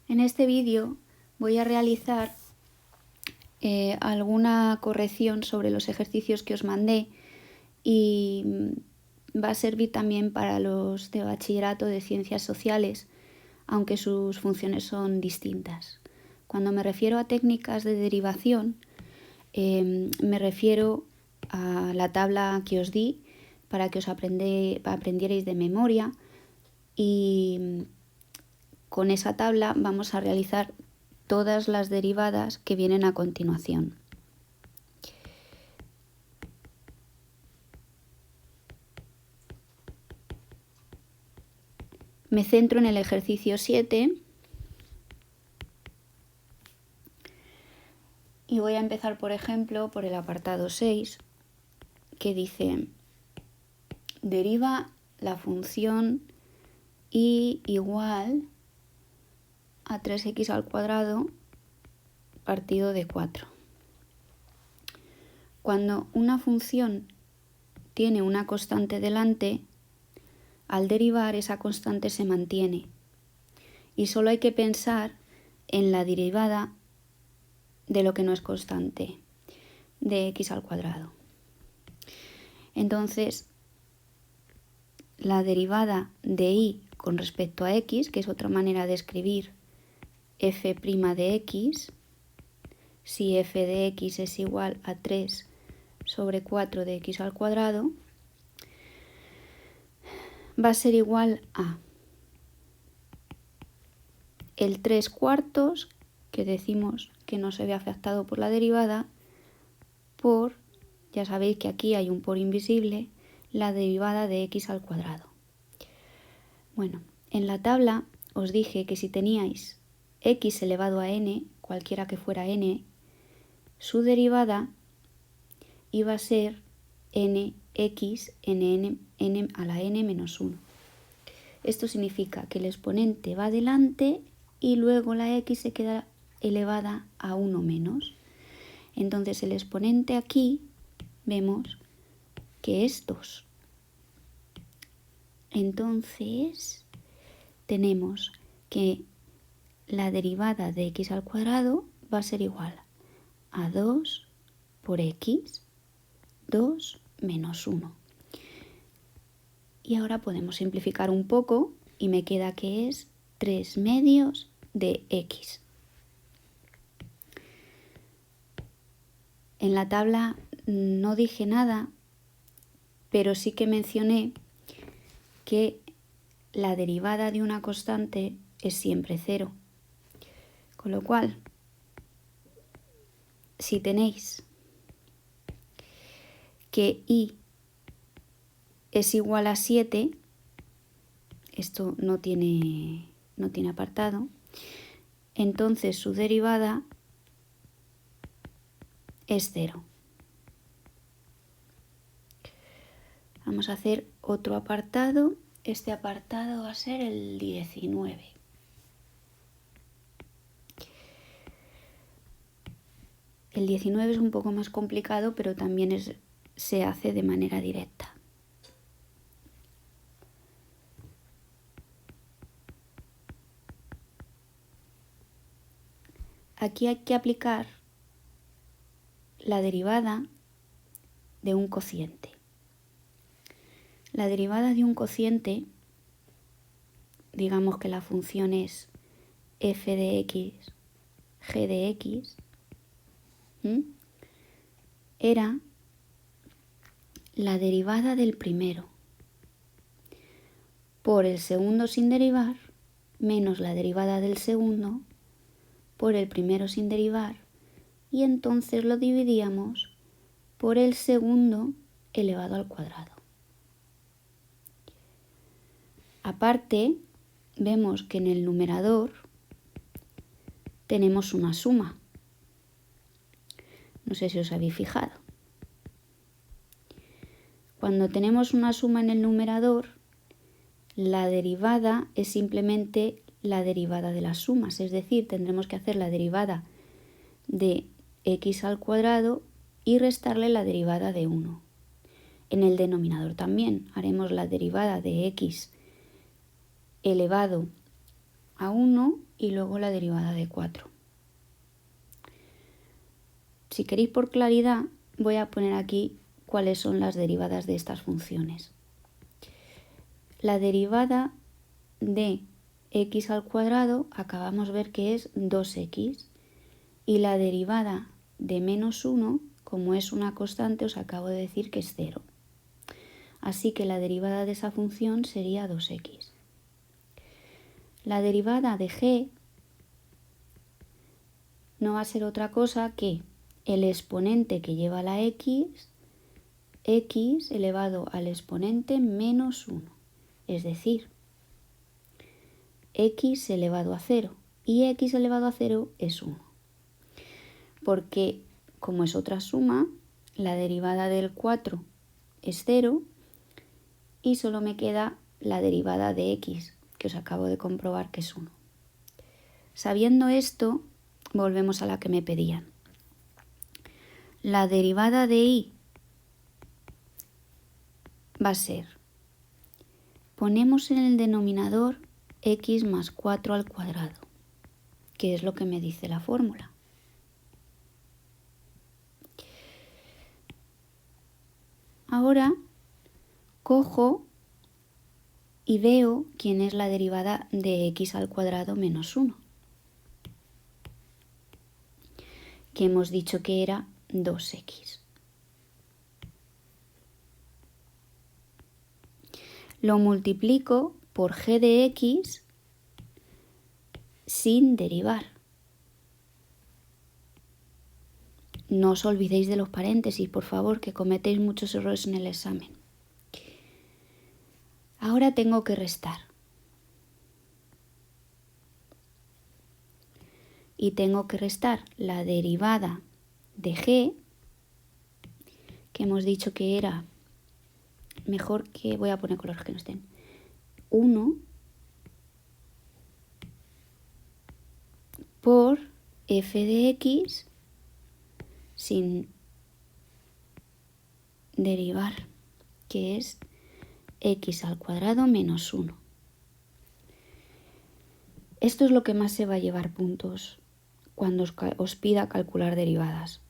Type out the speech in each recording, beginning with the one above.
En este vídeo voy a realizar alguna corrección sobre los ejercicios que os mandé y va a servir también para los de bachillerato de ciencias sociales, aunque sus funciones son distintas. Cuando me refiero a técnicas de derivación, me refiero a la tabla que os di para que os aprendierais de memoria, y con esa tabla vamos a realizar todas las derivadas que vienen a continuación. Me centro en el ejercicio 7 y voy a empezar, por ejemplo, por el apartado 6, que dice: deriva la función y igual a 3x al cuadrado partido de 4. Cuando una función tiene una constante delante, al derivar esa constante se mantiene y solo hay que pensar en la derivada de lo que no es constante, de x al cuadrado. Entonces, la derivada de y con respecto a x, que es otra manera de escribir f' de x, si f de x es igual a 3 sobre 4 de x al cuadrado, va a ser igual a el 3 cuartos, que decimos que no se ve afectado por la derivada, por, ya sabéis que aquí hay un por invisible, la derivada de x al cuadrado. Bueno, en la tabla os dije que si teníais x elevado a n, cualquiera que fuera n, su derivada iba a ser nx n a la n menos 1. Esto significa que el exponente va adelante y luego la x se queda elevada a 1 menos. Entonces el exponente aquí vemos que es 2. Entonces tenemos que la derivada de x al cuadrado va a ser igual a 2 por x, 2 menos 1. Y ahora podemos simplificar un poco y me queda que es 3 medios de x. En la tabla no dije nada, pero sí que mencioné que la derivada de una constante es siempre 0. Con lo cual, si tenéis que y es igual a 7, esto no tiene apartado, entonces su derivada es 0. Vamos a hacer otro apartado. Este apartado va a ser el 19. El 19 es un poco más complicado, pero también se hace de manera directa. Aquí hay que aplicar la derivada de un cociente. La derivada de un cociente, digamos que la función es f de x, g de x, era la derivada del primero por el segundo sin derivar menos la derivada del segundo por el primero sin derivar, y entonces lo dividíamos por el segundo elevado al cuadrado. Aparte, vemos que en el numerador tenemos una suma. No sé si os habéis fijado. Cuando tenemos una suma en el numerador, la derivada es simplemente la derivada de las sumas, es decir, tendremos que hacer la derivada de x al cuadrado y restarle la derivada de 1. En el denominador también haremos la derivada de x elevado a 1 y luego la derivada de 4. Si queréis por claridad, voy a poner aquí cuáles son las derivadas de estas funciones. La derivada de x al cuadrado acabamos de ver que es 2x y la derivada de menos 1, como es una constante, os acabo de decir que es 0. Así que la derivada de esa función sería 2x. La derivada de g no va a ser otra cosa que el exponente que lleva la x elevado al exponente menos 1, es decir, x elevado a 0, y x elevado a 0 es 1. Porque, como es otra suma, la derivada del 4 es 0 y solo me queda la derivada de x, que os acabo de comprobar que es 1. Sabiendo esto, volvemos a la que me pedían. La derivada de y va a ser, ponemos en el denominador x más 4 al cuadrado, que es lo que me dice la fórmula. Ahora cojo y veo quién es la derivada de x al cuadrado menos 1, que hemos dicho que era 2x. Lo multiplico por g de x sin derivar. No os olvidéis de los paréntesis, por favor, que cometéis muchos errores en el examen. Ahora tengo que restar. Y tengo que restar la derivada de g, que hemos dicho que era, mejor que, voy a poner colores que no estén, 1 por f de x sin derivar, que es x al cuadrado menos 1. Esto es lo que más se va a llevar puntos cuando os pida calcular derivadas.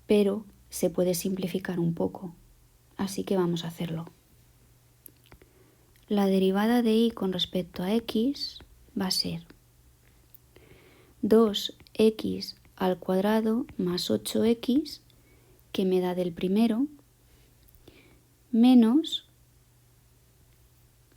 Pero se puede simplificar un poco, así que vamos a hacerlo. La derivada de y con respecto a x va a ser 2x al cuadrado más 8x, que me da del primero, menos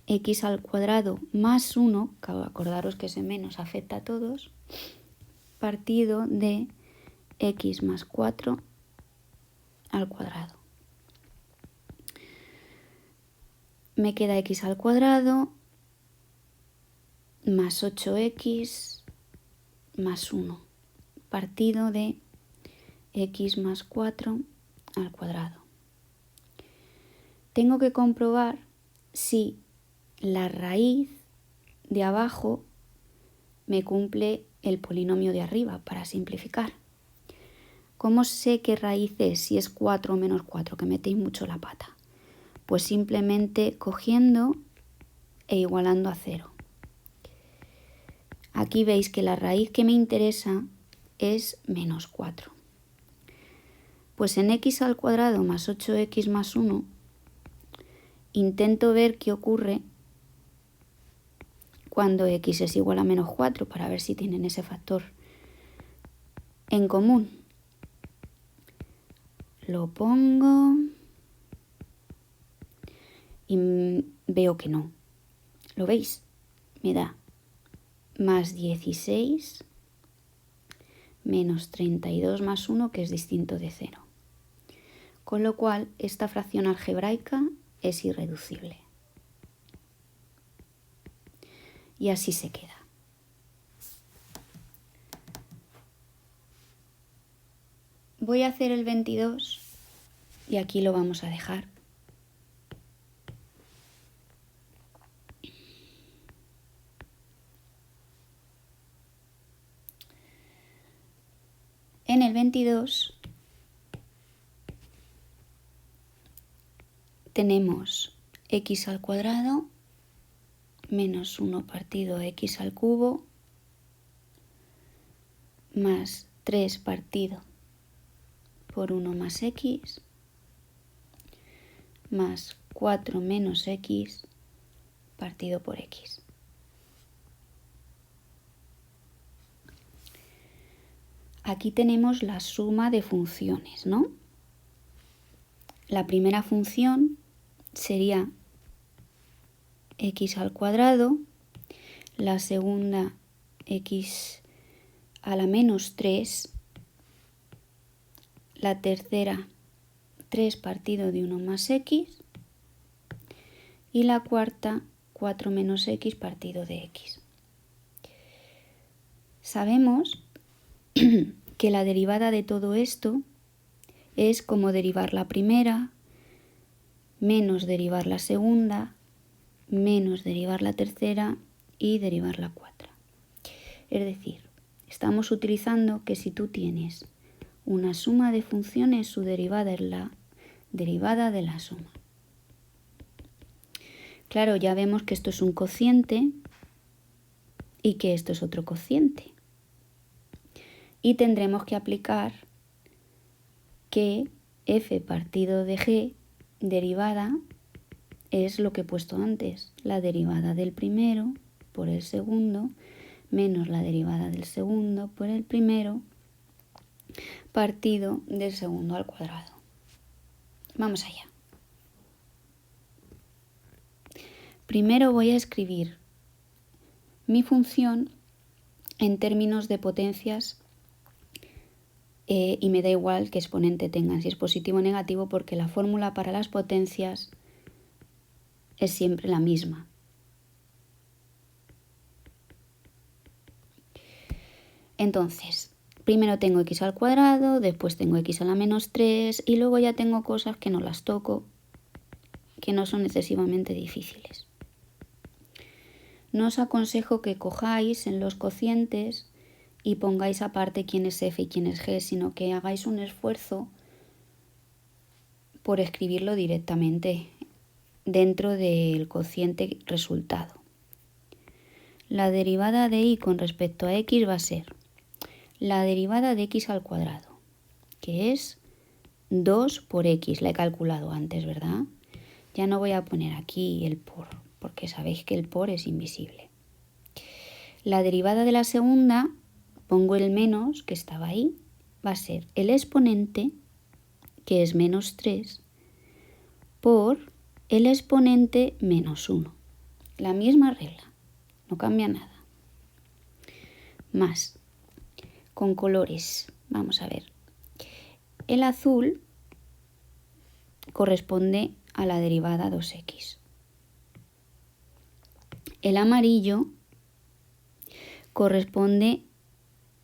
x al cuadrado más 1, que acordaros que ese menos afecta a todos, partido de x más 4 al cuadrado. Me queda x al cuadrado más 8x más 1, partido de x más 4 al cuadrado. Tengo que comprobar si la raíz de abajo me cumple el polinomio de arriba, para simplificar. ¿Cómo sé qué raíz es, si es 4 o menos 4? Que metéis mucho la pata. Pues simplemente cogiendo e igualando a 0. Aquí veis que la raíz que me interesa es menos 4. Pues en x al cuadrado más 8x más 1, intento ver qué ocurre cuando x es igual a menos 4, para ver si tienen ese factor en común. Lo pongo y veo que no. ¿Lo veis? Me da más 16 menos 32 más 1, que es distinto de 0. Con lo cual, esta fracción algebraica es irreducible. Y así se queda. Voy a hacer el 22 y aquí lo vamos a dejar. En el 22 tenemos x al cuadrado menos 1 partido x al cubo más 3 partido por 1 más x más 4 menos x partido por x. Aquí tenemos la suma de funciones, ¿no? La primera función sería x al cuadrado, la segunda x a la menos 3, la tercera 3 partido de 1 más x y la cuarta 4 menos x partido de x. Sabemos que la derivada de todo esto es como derivar la primera, menos derivar la segunda, menos derivar la tercera y derivar la cuarta. Es decir, estamos utilizando que si tú tienes una suma de funciones, su derivada es la derivada de la suma. Claro, ya vemos que esto es un cociente y que esto es otro cociente. Y tendremos que aplicar que f partido de g derivada es lo que he puesto antes, la derivada del primero por el segundo menos la derivada del segundo por el primero partido del segundo al cuadrado. Vamos allá. Primero voy a escribir mi función en términos de potencias y me da igual qué exponente tengan, si es positivo o negativo, porque la fórmula para las potencias es siempre la misma. Entonces, primero tengo x al cuadrado, después tengo x a la menos 3 y luego ya tengo cosas que no las toco, que no son excesivamente difíciles. No os aconsejo que cojáis en los cocientes y pongáis aparte quién es f y quién es g, sino que hagáis un esfuerzo por escribirlo directamente dentro del cociente resultado. La derivada de y con respecto a x va a ser la derivada de x al cuadrado, que es 2 por x, la he calculado antes, ¿verdad? Ya no voy a poner aquí el por, porque sabéis que el por es invisible. La derivada de la segunda, pongo el menos que estaba ahí, va a ser el exponente, que es menos 3, por el exponente menos 1. La misma regla, no cambia nada. Más, con colores, vamos a ver. El azul corresponde a la derivada 2x. El amarillo corresponde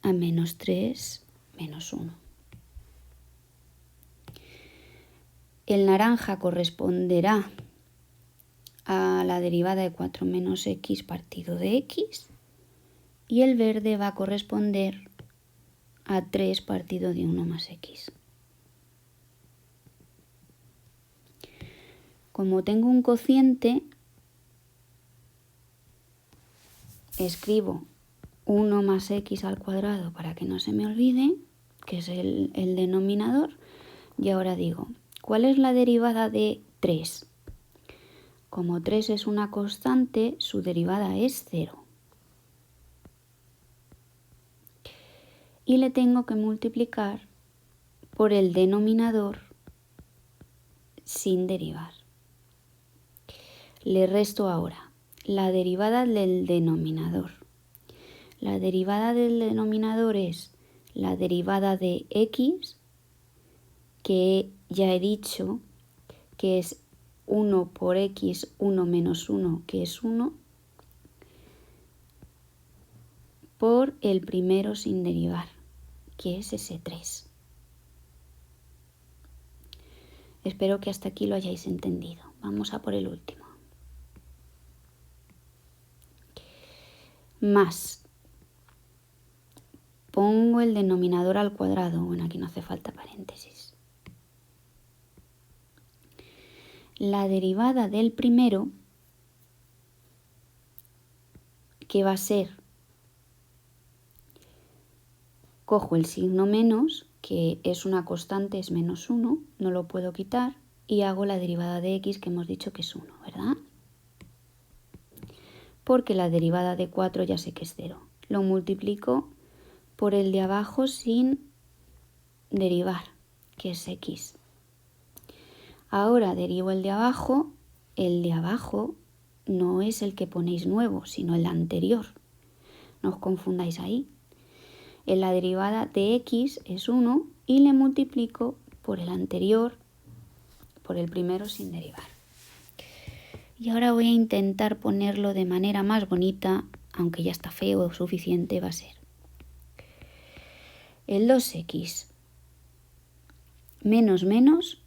a menos 3 menos 1. El naranja corresponderá a la derivada de 4 menos x partido de x y el verde va a corresponder a 3 partido de 1 más x. Como tengo un cociente, escribo 1 más x al cuadrado para que no se me olvide, que es el denominador, y ahora digo, ¿cuál es la derivada de 3? Como 3 es una constante, su derivada es 0. Y le tengo que multiplicar por el denominador sin derivar. Le resto ahora la derivada del denominador. La derivada del denominador es la derivada de x, que ya he dicho que es 1 por x, 1 menos 1, que es 1, por el primero sin derivar, que es ese 3. Espero que hasta aquí lo hayáis entendido. Vamos a por el último. Más. Pongo el denominador al cuadrado. Bueno, aquí no hace falta paréntesis. La derivada del primero que va a ser, cojo el signo menos, que es una constante, es -1, no lo puedo quitar, y hago la derivada de x, que hemos dicho que es 1, ¿verdad? Porque la derivada de 4 ya sé que es 0. Lo multiplico por el de abajo sin derivar, que es x. Ahora derivo el de abajo no es el que ponéis nuevo, sino el anterior. No os confundáis ahí. En la derivada de x es 1 y le multiplico por el anterior, por el primero sin derivar. Y ahora voy a intentar ponerlo de manera más bonita, aunque ya está feo, suficiente va a ser. El 2x menos menos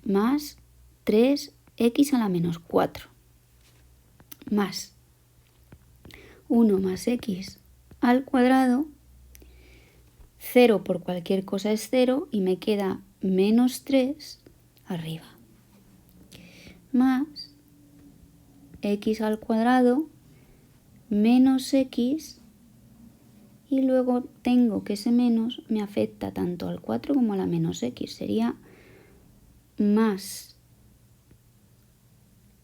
más 3x a la menos 4 más 1 más x al cuadrado, 0 por cualquier cosa es 0 y me queda menos 3 arriba, más x al cuadrado menos x, y luego tengo que ese menos me afecta tanto al 4 como a la menos x, sería más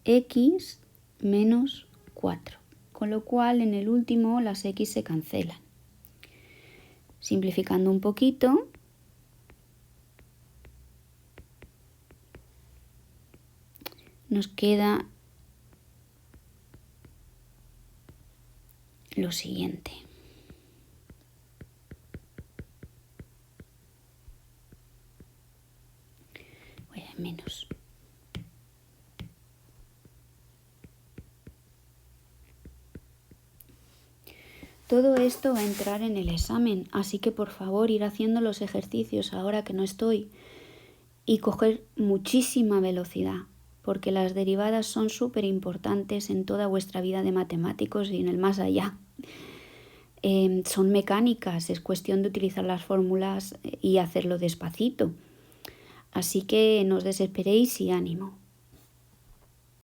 x menos 4, con lo cual en el último las x se cancelan. Simplificando un poquito, nos queda lo siguiente. Voy a menos. Todo esto va a entrar en el examen, así que por favor ir haciendo los ejercicios ahora que no estoy y coger muchísima velocidad, porque las derivadas son súper importantes en toda vuestra vida de matemáticos y en el más allá. Son mecánicas, es cuestión de utilizar las fórmulas y hacerlo despacito. Así que no os desesperéis y ánimo.